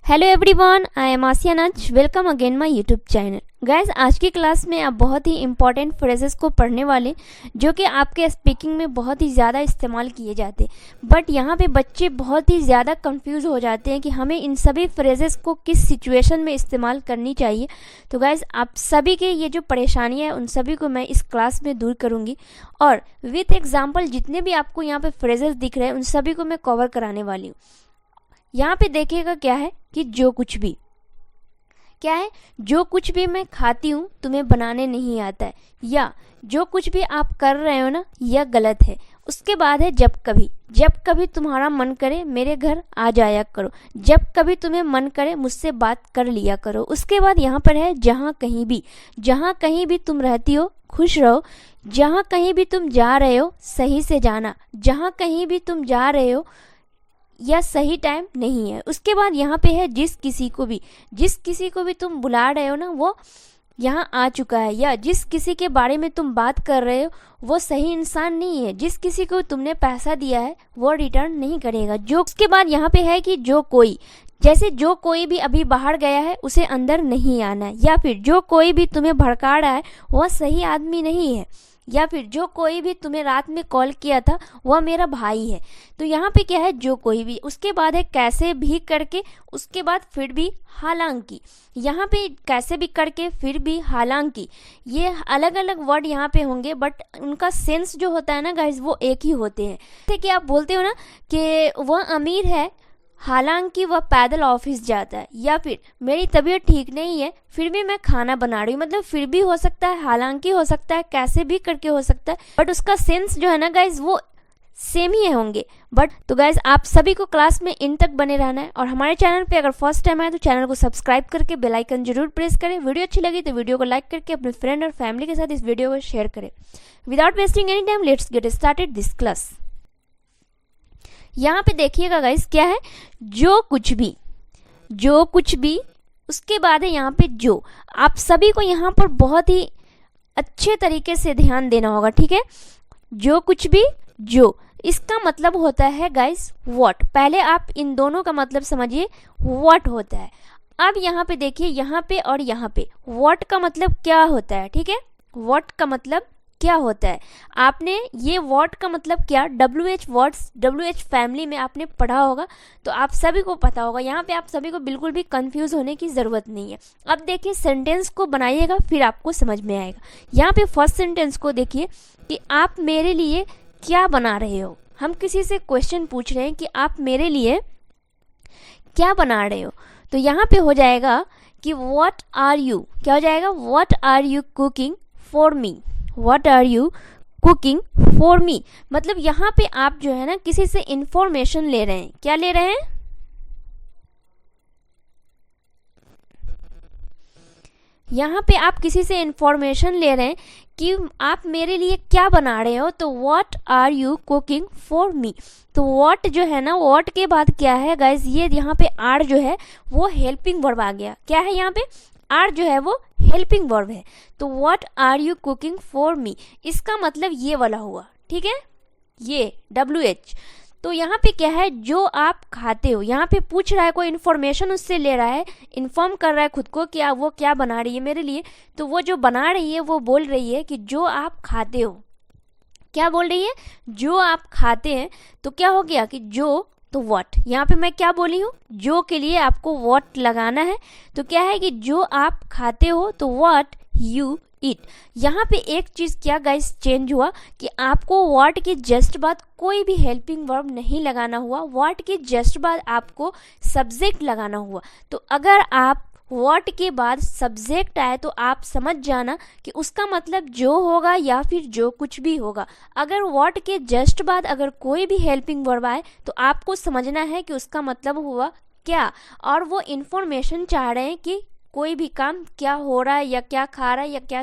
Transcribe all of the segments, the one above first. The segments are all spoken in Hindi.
Hello everyone, I am Asiya नच। Welcome again my YouTube channel. Guys, आज की क्लास में आप बहुत ही इंपॉर्टेंट फ्रेजेस को पढ़ने वाले जो कि आपके स्पीकिंग में बहुत ही ज़्यादा इस्तेमाल किए जाते हैं। बट यहाँ पे बच्चे बहुत ही ज़्यादा कंफ्यूज हो जाते हैं कि हमें इन सभी फ्रेजेस को किस सिचुएशन में इस्तेमाल करनी चाहिए। तो गाइस, आप सभी के ये जो परेशानियाँ हैं उन सभी को मैं इस क्लास में दूर करूँगी और विथ एग्जाम्पल जितने भी आपको यहाँ पे फ्रेजेस दिख रहे हैं उन सभी को मैं कवर कराने वाली हूँ। यहाँ पे देखिएगा क्या है कि जो कुछ भी क्या है, जो कुछ भी मैं खाती हूँ तुम्हें बनाने नहीं आता है, या जो कुछ भी आप कर रहे हो ना यह गलत है। उसके बाद है जब कभी तुम्हारा मन करे मेरे घर आ जाया करो, जब कभी तुम्हें मन करे मुझसे बात कर लिया करो। उसके बाद यहाँ पर है जहाँ कहीं भी तुम रहती हो खुश रहो, जहाँ कहीं भी तुम जा रहे हो सही से जाना, जहाँ कहीं भी तुम जा रहे हो या सही टाइम नहीं है। उसके बाद यहाँ पे है जिस किसी को भी तुम बुला रहे हो ना वो यहाँ आ चुका है, या जिस किसी के बारे में तुम बात कर रहे हो वो सही इंसान नहीं है, जिस किसी को तुमने पैसा दिया है वो रिटर्न नहीं करेगा। जो उसके बाद यहाँ पे है कि जो कोई, जैसे जो कोई भी अभी बाहर गया है उसे अंदर नहीं आना है, या फिर जो कोई भी तुम्हें भड़का रहा है वह सही आदमी नहीं है, या फिर जो कोई भी तुम्हें रात में कॉल किया था वह मेरा भाई है। तो यहाँ पे क्या है जो कोई भी, उसके बाद है कैसे भी करके, उसके बाद फिर भी हालांकि। यहाँ पे कैसे भी करके फिर भी हालांकि ये अलग अलग वर्ड यहाँ पे होंगे बट उनका सेंस जो होता है ना गाइस वो एक ही होते हैं। जैसे कि आप बोलते हो ना कि वह अमीर है हालांकि वह पैदल ऑफिस जाता है, या फिर मेरी तबीयत ठीक नहीं है फिर भी मैं खाना बना रही हूँ। मतलब फिर भी हो सकता है, हालांकि हो सकता है, कैसे भी करके हो सकता है, बट उसका सेंस जो है ना गाइज वो सेम ही होंगे। बट तो गाइज आप सभी को क्लास में इन तक बने रहना है और हमारे चैनल पे अगर फर्स्ट टाइम आए तो चैनल को सब्सक्राइब करके बेल आइकन जरूर प्रेस करें। वीडियो अच्छी लगी तो वीडियो को लाइक करके अपने फ्रेंड और फैमिली के साथ इस वीडियो को शेयर करें। Without wasting any time let's get started this class. यहाँ पे देखिएगा गाइस क्या है जो कुछ भी, उसके बाद है यहाँ पे जो। आप सभी को यहाँ पर बहुत ही अच्छे तरीके से ध्यान देना होगा, ठीक है। जो कुछ भी, जो इसका मतलब होता है गाइस व्हाट। पहले आप इन दोनों का मतलब समझिए व्हाट होता है। अब यहाँ पे देखिए, यहाँ पे और यहाँ पे व्हाट का मतलब क्या होता है, ठीक है। व्हाट का मतलब क्या होता है, आपने ये वर्ड का मतलब क्या WH वर्ड्स WH फैमिली में आपने पढ़ा होगा तो आप सभी को पता होगा। यहाँ पे आप सभी को बिल्कुल भी कंफ्यूज होने की ज़रूरत नहीं है। अब देखिए सेंटेंस को बनाइएगा फिर आपको समझ में आएगा। यहाँ पे फर्स्ट सेंटेंस को देखिए कि आप मेरे लिए क्या बना रहे हो। हम किसी से क्वेश्चन पूछ रहे हैं कि आप मेरे लिए क्या बना रहे हो, तो यहाँ पे हो जाएगा कि व्हाट आर यू, क्या हो जाएगा what are you cooking for me, What are you cooking for me। मतलब यहाँ पे आप जो है ना किसी से इंफॉर्मेशन ले रहे हैं। क्या ले रहे हैं, यहाँ पे आप किसी से इंफॉर्मेशन ले रहे हैं कि आप मेरे लिए क्या बना रहे हो, तो what are you cooking for me। तो what जो है ना, what के बाद क्या है गाइज, ये यहाँ पे are जो है वो हेल्पिंग वर्ब आ गया। क्या है यहाँ पे आर जो है वो हेल्पिंग वर्ब है। तो what are you cooking for me इसका मतलब ये वाला हुआ, ठीक है, ये WH। तो यहाँ पे क्या है जो आप खाते हो, यहाँ पे पूछ रहा है, कोई इन्फॉर्मेशन उससे ले रहा है, इन्फॉर्म कर रहा है खुद को कि वो क्या बना रही है मेरे लिए। तो वो जो बना रही है वो बोल रही है कि जो आप खाते हो, क्या बोल रही है, जो आप खाते हैं। तो क्या हो गया कि जो, तो व्हाट, यहाँ पे मैं क्या बोली हूँ, जो के लिए आपको व्हाट लगाना है। तो क्या है कि जो आप खाते हो तो व्हाट यू ईट। यहाँ पे एक चीज़ क्या गाइस चेंज हुआ कि आपको व्हाट के जस्ट बाद कोई भी हेल्पिंग वर्ब नहीं लगाना हुआ, व्हाट के जस्ट बाद आपको सब्जेक्ट लगाना हुआ। तो अगर आप व्हाट के बाद सब्जेक्ट आए तो आप समझ जाना कि उसका मतलब जो होगा या फिर जो कुछ भी होगा। अगर व्हाट के जस्ट बाद अगर कोई भी हेल्पिंग वर्ब आए तो आपको समझना है कि उसका मतलब हुआ क्या, और वो इन्फॉर्मेशन चाह रहे हैं कि कोई भी काम क्या हो रहा है या क्या खा रहा है या क्या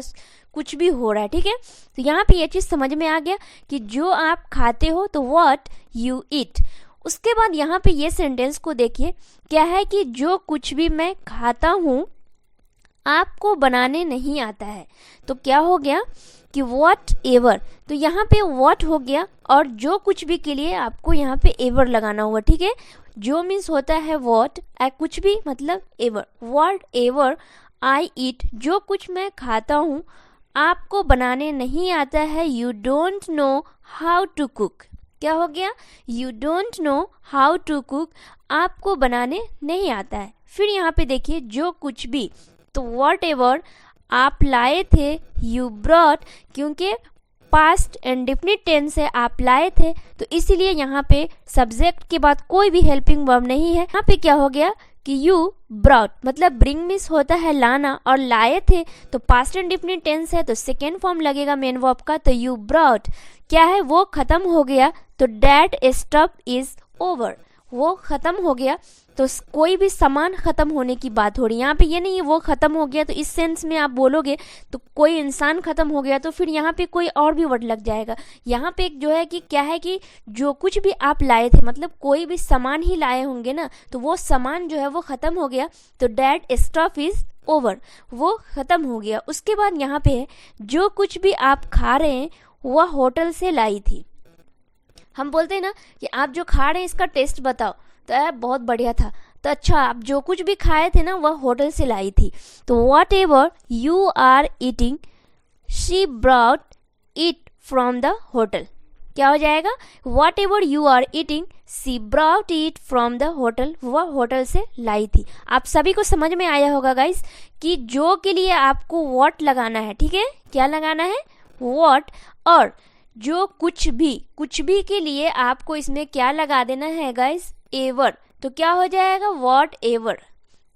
कुछ भी हो रहा है, ठीक है। तो यहाँ पे ये चीज़ समझ में आ गया कि जो आप खाते हो तो व्हाट यू ईट। उसके बाद यहाँ पे ये सेंटेंस को देखिए क्या है कि जो कुछ भी मैं खाता हूँ आपको बनाने नहीं आता है। तो क्या हो गया कि वॉट एवर, तो यहाँ पे वॉट हो गया और जो कुछ भी के लिए आपको यहाँ पे एवर लगाना हुआ, ठीक है। जो मीन्स होता है वॉट, कुछ भी मतलब एवर, वॉट एवर आई ईट, जो कुछ मैं खाता हूँ, आपको बनाने नहीं आता है, you don't know how to cook. क्या हो गया? You don't know how to cook, आपको बनाने नहीं आता है। फिर यहाँ पे देखिए जो कुछ भी, तो वॉट एवर आप लाए थे, यू ब्रॉट, क्योंकि पास्ट इंडेफिनिट टेंस है, आप लाए थे, तो इसीलिए यहाँ पे सब्जेक्ट के बाद कोई भी हेल्पिंग वर्ब नहीं है। यहाँ पे क्या हो गया कि यू ब्रॉट, मतलब ब्रिंग मीन्स होता है लाना, और लाए थे तो पास्ट इंडेफिनिट टेंस है, तो सेकेंड फॉर्म लगेगा मेन वर्ब का, तो यू ब्रॉट क्या है, वो खत्म हो गया, तो दैट स्टफ इज ओवर, वो खत्म हो गया। तो कोई भी सामान खत्म होने की बात हो रही है, यहाँ पे ये नहीं है वो खत्म हो गया, तो इस सेंस में आप बोलोगे तो कोई इंसान खत्म हो गया, तो फिर यहाँ पे कोई और भी वर्ड लग जाएगा। यहाँ पे जो है कि क्या है कि जो कुछ भी आप लाए थे, मतलब कोई भी सामान ही लाए होंगे ना, तो वो सामान जो है वो खत्म हो गया, तो दैट स्टफ इज ओवर, वो खत्म हो गया। उसके बाद यहाँ पे है जो कुछ भी आप खा रहे हैं वह होटल से लाई थी। हम बोलते हैं ना कि आप जो खा रहे हैं इसका टेस्ट बताओ, तो यार बहुत बढ़िया था, तो अच्छा आप जो कुछ भी खाए थे ना वह होटल से लाई थी। तो whatever you are eating she brought it from the hotel. क्या हो जाएगा? Whatever you are eating she brought it from the hotel, वह होटल से लाई थी। आप सभी को समझ में आया होगा गाइस कि जो के लिए आपको वॉट लगाना है, ठीक है, क्या लगाना है? वॉट, और जो कुछ भी के लिए आपको इसमें क्या लगा देना है गाइस? एवर। तो क्या हो जाएगा? वॉट एवर,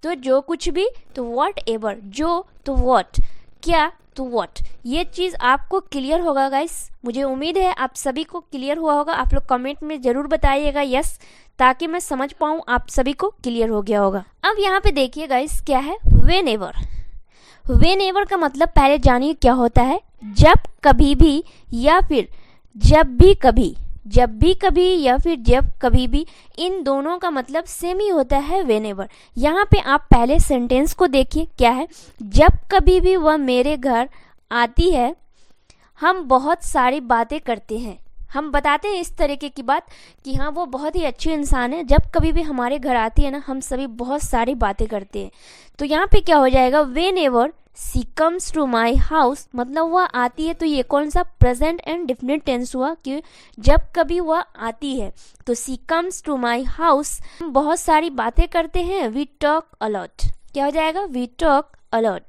तो जो कुछ भी, तो वॉट एवर, जो तो वॉट, क्या तो वॉट। ये चीज़ आपको क्लियर होगा गाइस, मुझे उम्मीद है आप सभी को क्लियर हुआ होगा। आप लोग कमेंट में ज़रूर बताइएगा यस, ताकि मैं समझ पाऊँ आप सभी को क्लियर हो गया होगा। अब यहाँ पे देखिए गाइस क्या है व्हेन एवर। व्हेन एवर का मतलब पहले जानिए क्या होता है। जब कभी भी या फिर जब भी कभी, जब भी कभी या फिर जब कभी भी, इन दोनों का मतलब सेम ही होता है व्हेन एवर। यहाँ पे आप पहले सेंटेंस को देखिए क्या है। जब कभी भी वह मेरे घर आती है हम बहुत सारी बातें करते हैं। हम बताते हैं इस तरीके की बात कि हाँ वो बहुत ही अच्छी इंसान है, जब कभी भी हमारे घर आती है ना हम सभी बहुत सारी बातें करते हैं। तो यहाँ पे क्या हो जाएगा? Whenever she comes to my house, मतलब वह आती है, तो ये कौन सा प्रेजेंट एंड डेफिनिट टेंस हुआ कि जब कभी वह आती है। तो she comes to my house, हम बहुत सारी बातें करते हैं, वी टॉक अलॉट। क्या हो जाएगा? We talk a lot.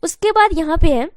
उसके बाद यहाँ पे है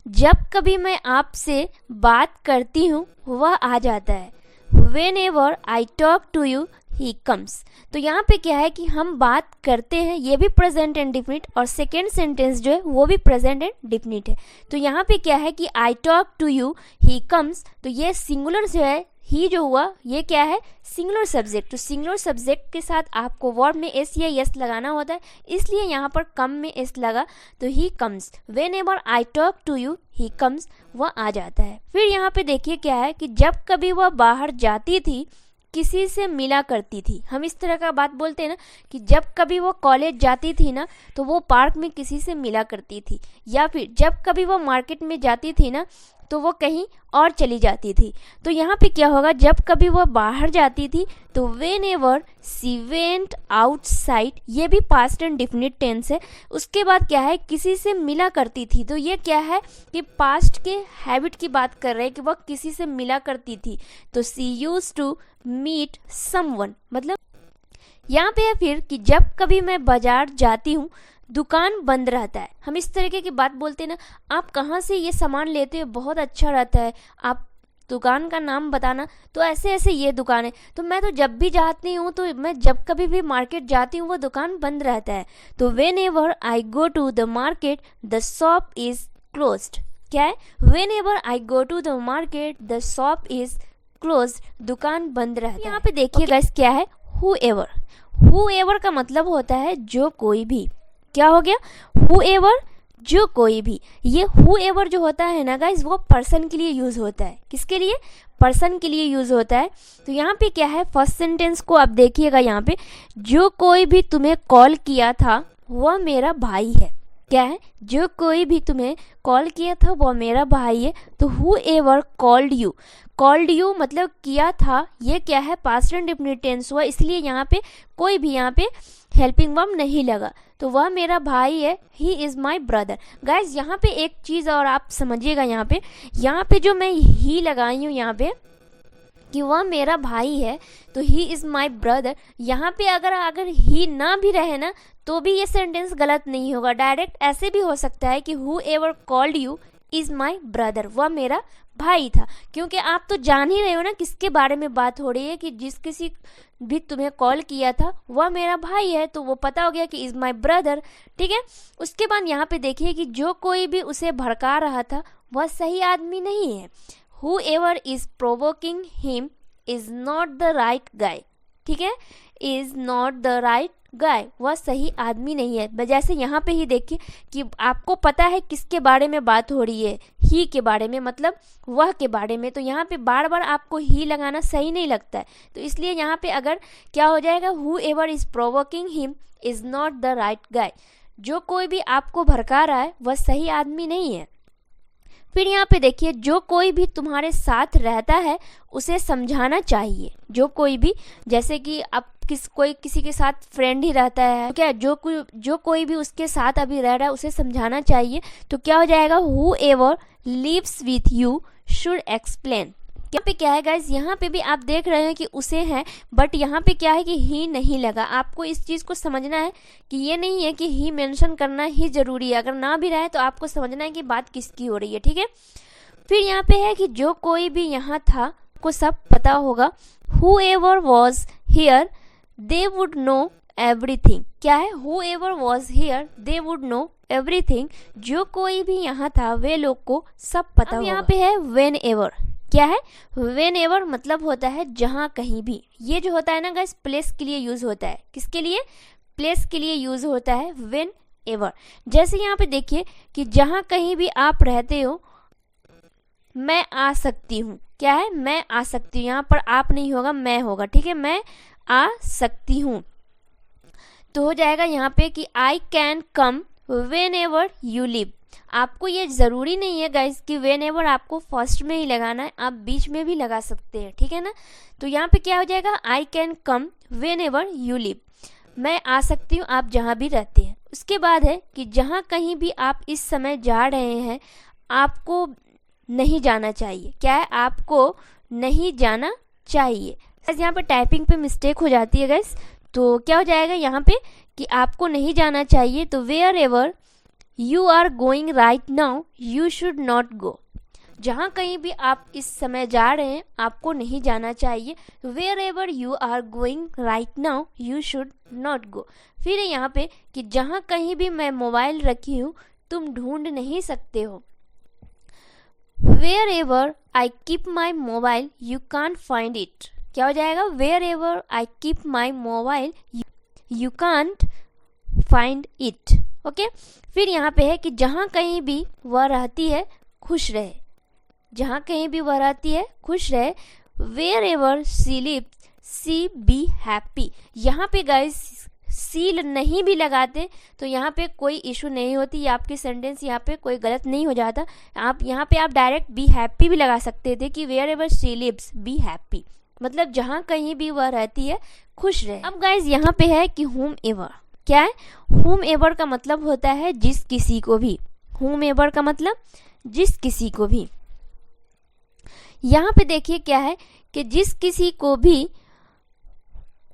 जब कभी मैं आपसे बात करती हूँ वह आ जाता है। Whenever I talk to you he comes. तो यहाँ पे क्या है कि हम बात करते हैं, ये भी प्रेजेंट एंड डिफिनिट, और सेकेंड सेंटेंस जो है वो भी प्रेजेंट एंड डिफिनिट है। तो यहाँ पे क्या है कि I talk to you he comes, तो ये सिंगुलर जो है, ही जो हुआ ये क्या है? Singular subject. तो सिंगुलर सब्जेक्ट के साथ आपको वर्ब में एस या यस लगाना होता है, इसलिए यहाँ पर कम में एस लगा, तो he comes. Whenever I talk to you he comes, वह आ जाता है। फिर यहाँ पे देखिए क्या है कि जब कभी वह बाहर जाती थी किसी से मिला करती थी। हम इस तरह का बात बोलते हैं ना कि जब कभी वो कॉलेज जाती थी ना तो वो पार्क में किसी से मिला करती थी, या फिर जब कभी वो मार्केट में जाती थी ना तो वो कहीं और चली जाती थी। तो यहाँ पे क्या होगा? जब कभी वो बाहर जाती थी तो when ever she went outside, ये भी पास्ट एंड डिफिनिट टेंस है। उसके बाद क्या है? किसी से मिला करती थी, तो ये क्या है कि पास्ट के हैबिट की बात कर रहे हैं कि वह किसी से मिला करती थी। तो सी यूज्ड टू मीट समवन, मतलब यहाँ पे है फिर कि जब कभी मैं बाजार जाती हूँ दुकान बंद रहता है। हम इस तरीके की बात बोलते हैं ना, आप कहाँ से ये सामान लेते हो, बहुत अच्छा रहता है, आप दुकान का नाम बताना, तो ऐसे ऐसे ये दुकान है। तो मैं तो जब भी जाती हूँ, तो मैं जब कभी भी मार्केट जाती हूँ वो दुकान बंद रहता है। तो whenever I go to the market the shop is closed. क्या है? Whenever I go to the market the shop is close, दुकान बंद रहता है। यहाँ पे देखिए गाइस क्या है? Who ever. हु एवर का मतलब होता है जो कोई भी। क्या हो गया? हु एवर, जो कोई भी। ये हु एवर जो होता है ना गाइस, वो पर्सन के लिए यूज होता है। किसके लिए? पर्सन के लिए यूज होता है। तो यहाँ पे क्या है? फर्स्ट सेंटेंस को आप देखिएगा, यहाँ पे जो कोई भी तुम्हें कॉल किया था वह मेरा भाई है। क्या है, जो कोई भी तुम्हें कॉल किया था वो मेरा भाई है। तो हु एवर कॉल्ड यू मतलब किया था, ये क्या है, पास्ट इंडेफिनिट टेंस हुआ, इसलिए यहाँ पे कोई भी यहाँ पे हेल्पिंग वर्ब नहीं लगा, तो वह मेरा भाई है, he is my brother. Guys यहाँ पे एक चीज़ और आप समझिएगा, यहाँ पे जो मैं ही लगाई हूँ यहाँ पे कि वह मेरा भाई है, तो ही इज़ माई ब्रदर, यहाँ पे अगर ही ना भी रहे ना तो भी ये सेंटेंस गलत नहीं होगा। डायरेक्ट ऐसे भी हो सकता है कि who ever called you is my brother, वह मेरा भाई था, क्योंकि आप तो जान ही रहे हो ना किसके बारे में बात हो रही है, कि जिस किसी भी तुम्हें कॉल किया था वह मेरा भाई है, तो वो पता हो गया कि इज़ माई ब्रदर। ठीक है, उसके बाद यहाँ पे देखिए कि जो कोई भी उसे भड़का रहा था वह सही आदमी नहीं है। Whoever is provoking him is not the right guy। ठीक है, is not the right guy, वह सही आदमी नहीं है। जैसे यहाँ पे ही देखिए कि आपको पता है किसके बारे में बात हो रही है, ही के बारे में, मतलब वह के बारे में, तो यहाँ पे बार बार आपको ही लगाना सही नहीं लगता है, तो इसलिए यहाँ पे अगर क्या हो जाएगा, whoever is provoking him is not the right guy, जो कोई भी आपको भड़का रहा है वह सही आदमी नहीं है। फिर यहाँ पे देखिए, जो कोई भी तुम्हारे साथ रहता है उसे समझाना चाहिए। जो कोई भी, जैसे कि अब कोई किसी के साथ फ्रेंड ही रहता है, तो क्या जो कोई भी उसके साथ अभी रह रहा है उसे समझाना चाहिए, तो क्या हो जाएगा, whoever lives with you should explain। यहाँ पे क्या है गाइज, यहाँ पे भी आप देख रहे हैं कि उसे है, बट यहाँ पे क्या है कि ही नहीं लगा। आपको इस चीज़ को समझना है कि ये नहीं है कि ही मेंशन करना ही ज़रूरी है, अगर ना भी रहे तो आपको समझना है कि बात किसकी हो रही है। ठीक है, फिर यहाँ पे है कि जो कोई भी यहाँ था को सब पता होगा। whoever was here they would know everything। क्या है, whoever was here they would know everything, जो कोई भी यहाँ था वे लोग को सब पता होगा। यहाँ पे है whenever। क्या है, whenever मतलब होता है जहाँ कहीं भी। ये जो होता है ना गाइस, प्लेस के लिए यूज होता है। किसके लिए, प्लेस के लिए यूज होता है whenever। जैसे यहाँ पे देखिए कि जहाँ कहीं भी आप रहते हो, मैं आ सकती हूँ। क्या है, मैं आ सकती हूँ, यहाँ पर आप नहीं होगा, मैं होगा। ठीक है, मैं आ सकती हूँ, तो हो जाएगा यहाँ पे कि I can come whenever you live। आपको ये ज़रूरी नहीं है गाइस कि whenever आपको फर्स्ट में ही लगाना है, आप बीच में भी लगा सकते हैं। ठीक है ना, तो यहाँ पे क्या हो जाएगा, I can come whenever you live, मैं आ सकती हूँ आप जहाँ भी रहते हैं। उसके बाद है कि जहाँ कहीं भी आप इस समय जा रहे हैं आपको नहीं जाना चाहिए। क्या है, आपको नहीं जाना चाहिए। यहाँ पे टाइपिंग पे मिस्टेक हो जाती है गाइस, तो क्या हो जाएगा यहाँ पे कि आपको नहीं जाना चाहिए, तो wherever you are going right now you should not go। जहाँ कहीं भी आप इस समय जा रहे हैं आपको नहीं जाना चाहिए। wherever you are going right now you should not go। फिर यहाँ पे कि जहाँ कहीं भी मैं मोबाइल रखी हूँ तुम ढूंढ नहीं सकते हो। wherever I keep my mobile you can't find it। क्या हो जाएगा, wherever I keep my mobile you can't find it। Okay, फिर यहाँ पे है कि जहाँ कहीं भी वह रहती है खुश रहे। जहाँ कहीं भी वह रहती है खुश रहे। wherever she lives she be happy। यहाँ पे गाइस सील नहीं भी लगाते तो यहाँ पे कोई इशू नहीं होती, आपकी सेंटेंस यहाँ पे कोई गलत नहीं हो जाता। आप यहाँ पे आप डायरेक्ट बी हैप्पी भी लगा सकते थे कि wherever she lives be happy, मतलब जहाँ कहीं भी वह रहती है खुश रहे। अब गाइज यहाँ पे है कि whomever। क्या है, whomever का मतलब होता है जिस किसी को भी। whomever का मतलब जिस किसी को भी। यहाँ पे देखिए क्या है कि जिस किसी को भी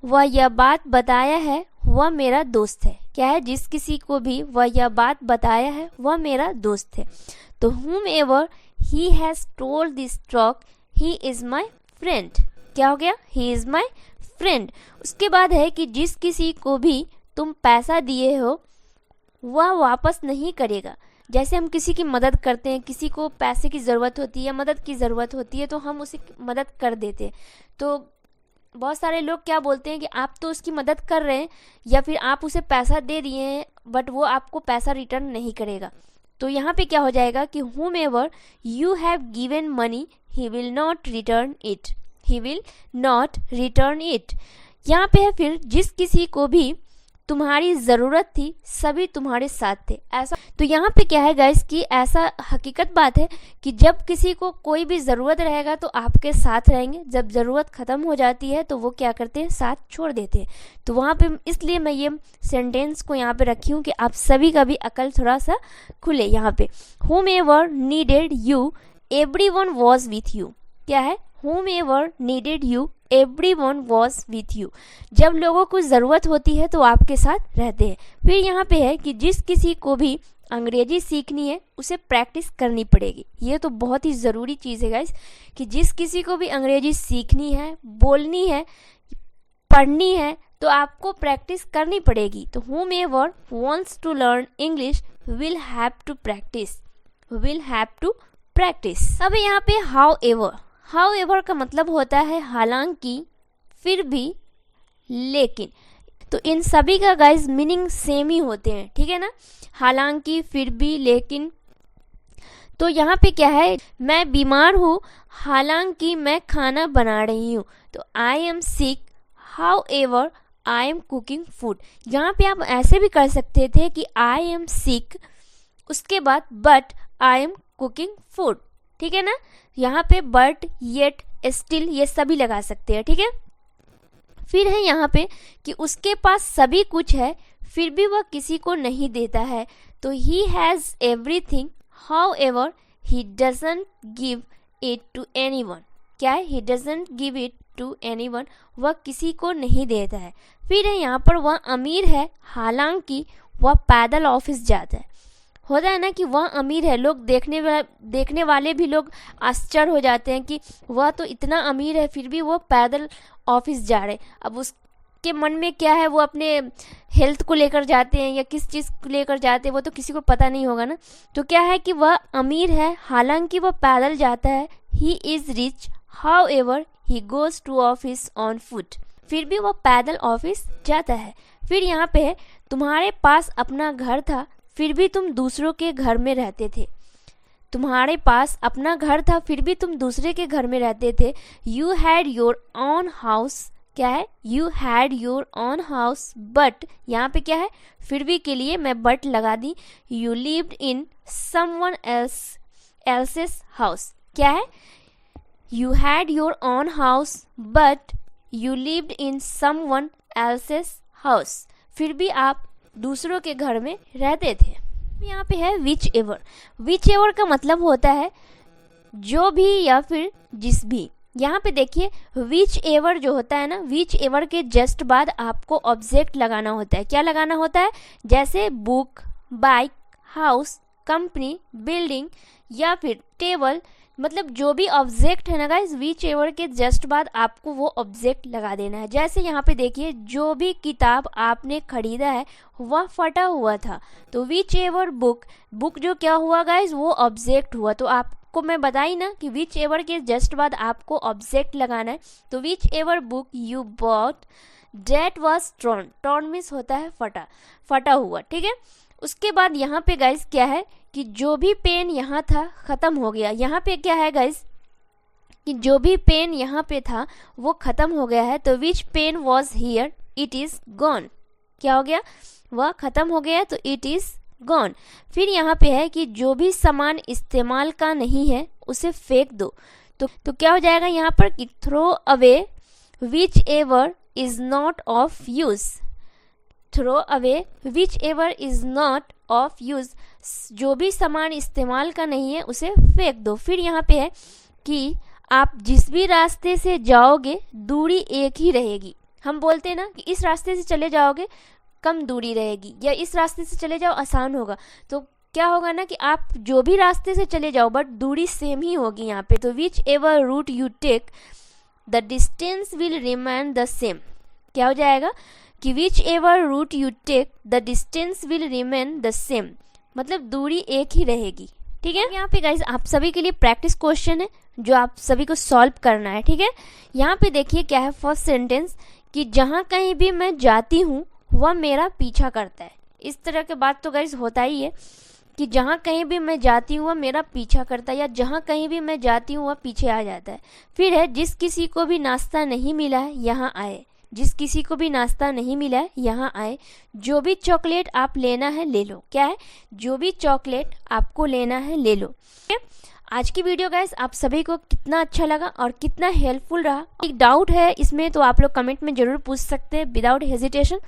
वह यह बात बताया है वह मेरा दोस्त है। क्या है, जिस किसी को भी वह यह बात बताया है वह मेरा दोस्त है। तो whomever he has told this talk he is my friend। क्या हो गया, he is my friend। उसके बाद है कि जिस किसी को भी तुम पैसा दिए हो वह वापस नहीं करेगा। जैसे हम किसी की मदद करते हैं, किसी को पैसे की ज़रूरत होती है या मदद की ज़रूरत होती है तो हम उसे मदद कर देते हैं। तो बहुत सारे लोग क्या बोलते हैं कि आप तो उसकी मदद कर रहे हैं या फिर आप उसे पैसा दे दिए हैं बट वो आपको पैसा रिटर्न नहीं करेगा। तो यहाँ पे क्या हो जाएगा कि whomever you have given money he will not return it। he will not return it। यहाँ पे है फिर जिस किसी को भी तुम्हारी ज़रूरत थी सभी तुम्हारे साथ थे। ऐसा तो यहाँ पे क्या है गाइस कि ऐसा हकीकत बात है कि जब किसी को कोई भी ज़रूरत रहेगा तो आपके साथ रहेंगे, जब ज़रूरत ख़त्म हो जाती है तो वो क्या करते हैं, साथ छोड़ देते हैं। तो वहाँ पे इसलिए मैं ये सेंटेंस को यहाँ पे रखी हूँ कि आप सभी का भी अकल थोड़ा सा खुले। यहाँ पे whomever needed you everyone was with you, क्या है, whomever needed you everyone was with you, जब लोगों को ज़रूरत होती है तो आपके साथ रहते हैं। फिर यहाँ पे है कि जिस किसी को भी अंग्रेजी सीखनी है उसे प्रैक्टिस करनी पड़ेगी। ये तो बहुत ही ज़रूरी चीज़ है गाइस कि जिस किसी को भी अंग्रेजी सीखनी है, बोलनी है, पढ़नी है तो आपको प्रैक्टिस करनी पड़ेगी। तो whomever wants to learn English will have to practice, will have to practice। अब यहाँ पे however का मतलब होता है हालांकि, फिर भी, लेकिन। तो इन सभी का गाइस मीनिंग सेम ही होते हैं, ठीक है ना, हालांकि, फिर भी, लेकिन। तो यहाँ पे क्या है, मैं बीमार हूँ हालांकि मैं खाना बना रही हूँ। तो I am sick however I am cooking food. यहाँ पे आप ऐसे भी कर सकते थे कि आई एम सिक, उसके बाद but I am cooking food, ठीक है ना। यहाँ पे बट, येट, स्टिल ये सभी लगा सकते हैं, ठीक है। फिर है यहाँ पे कि उसके पास सभी कुछ है फिर भी वह किसी को नहीं देता है। तो he has everything however he doesn't give it to anyone, क्या है, he doesn't give it to anyone, वह किसी को नहीं देता है। फिर है यहाँ पर वह अमीर है हालांकि वह पैदल ऑफिस जाता है। होता है ना कि वह अमीर है, लोग देखने वाले भी लोग आश्चर्य हो जाते हैं कि वह तो इतना अमीर है फिर भी वो पैदल ऑफिस जा रहे। अब उसके मन में क्या है, वो अपने हेल्थ को लेकर जाते हैं या किस चीज़ को लेकर जाते हैं वो तो किसी को पता नहीं होगा ना। तो क्या है कि वह अमीर है हालांकि वह पैदल जाता है। He is rich however he goes to office on foot, फिर भी वह पैदल ऑफिस जाता है। फिर यहाँ पे है तुम्हारे पास अपना घर था फिर भी तुम दूसरों के घर में रहते थे। तुम्हारे पास अपना घर था फिर भी तुम दूसरे के घर में रहते थे। You had your own house, क्या है, you had your own house but, यहाँ पे क्या है, फिर भी के लिए मैं बट लगा दी। You lived in someone else's house, क्या है, you had your own house but you lived in someone else's house, फिर भी आप दूसरों के घर में रहते थे। यहाँ पे है विच एवर का मतलब होता है जो भी या फिर जिस भी। यहाँ पे देखिए विच एवर जो होता है ना, विच एवर के जस्ट बाद आपको ऑब्जेक्ट लगाना होता है। क्या लगाना होता है, जैसे book, bike, house, company, building या फिर टेबल, मतलब जो भी ऑब्जेक्ट है ना गाइस, विच एवर के जस्ट बाद आपको वो ऑब्जेक्ट लगा देना है। जैसे यहाँ पे देखिए जो भी किताब आपने खरीदा है वह फटा हुआ था, तो विच एवर बुक जो क्या हुआ गाइस, वो ऑब्जेक्ट हुआ। तो आपको मैं बताई ना कि विच एवर के जस्ट बाद आपको ऑब्जेक्ट लगाना है। तो whichever book you bought that was torn means होता है फटा हुआ, ठीक है। उसके बाद यहाँ पे गाइस क्या है कि जो भी पेन यहाँ था ख़त्म हो गया। यहाँ पे क्या है गाइस कि जो भी पेन यहाँ पे था वो ख़त्म हो गया है। तो which pen was here it is gone, क्या हो गया, वह ख़त्म हो गया, तो इट इज़ गॉन। फिर यहाँ पे है कि जो भी सामान इस्तेमाल का नहीं है उसे फेंक दो। तो क्या हो जाएगा यहाँ पर कि throw away whichever is not of use, throw away whichever is not of use, जो भी सामान इस्तेमाल का नहीं है उसे फेंक दो। फिर यहाँ पे है कि आप जिस भी रास्ते से जाओगे दूरी एक ही रहेगी। हम बोलते हैं ना कि इस रास्ते से चले जाओगे कम दूरी रहेगी या इस रास्ते से चले जाओ आसान होगा। तो क्या होगा ना कि आप जो भी रास्ते से चले जाओ बट दूरी सेम ही होगी यहाँ पे। तो whichever route you take the distance will remain the same, क्या हो जाएगा कि whichever route you take the distance will remain the same, मतलब दूरी एक ही रहेगी, ठीक है। यहाँ पे गाइज आप सभी के लिए प्रैक्टिस क्वेश्चन है जो आप सभी को सॉल्व करना है, ठीक है। यहाँ पे देखिए क्या है फर्स्ट सेंटेंस कि जहाँ कहीं भी मैं जाती हूँ वह मेरा पीछा करता है। इस तरह के बात तो गाइज होता ही है कि जहाँ कहीं भी मैं जाती हूँ वह मेरा पीछा करता है या जहाँ कहीं भी मैं जाती हूँ वह पीछे आ जाता है। फिर है जिस किसी को भी नाश्ता नहीं मिला है यहाँ आए, जिस किसी को भी नाश्ता नहीं मिला है यहाँ आए, जो भी चॉकलेट आप लेना है ले लो। क्या है? जो भी चॉकलेट आपको लेना है ले लो। ठीक है, आज की वीडियो गाइस आप सभी को कितना अच्छा लगा और कितना हेल्पफुल रहा? एक डाउट है इसमें तो आप लोग कमेंट में जरूर पूछ सकते हैं विदाउट हेजिटेशन।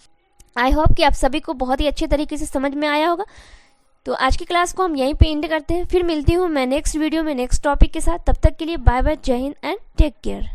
आई होप कि आप सभी को बहुत ही अच्छे तरीके से समझ में आया होगा। तो आज की क्लास को हम यहीं पे एंड करते हैं, फिर मिलती हूँ मैं नेक्स्ट वीडियो में नेक्स्ट टॉपिक के साथ। तब तक के लिए बाय बाय, जय हिंद एंड टेक केयर।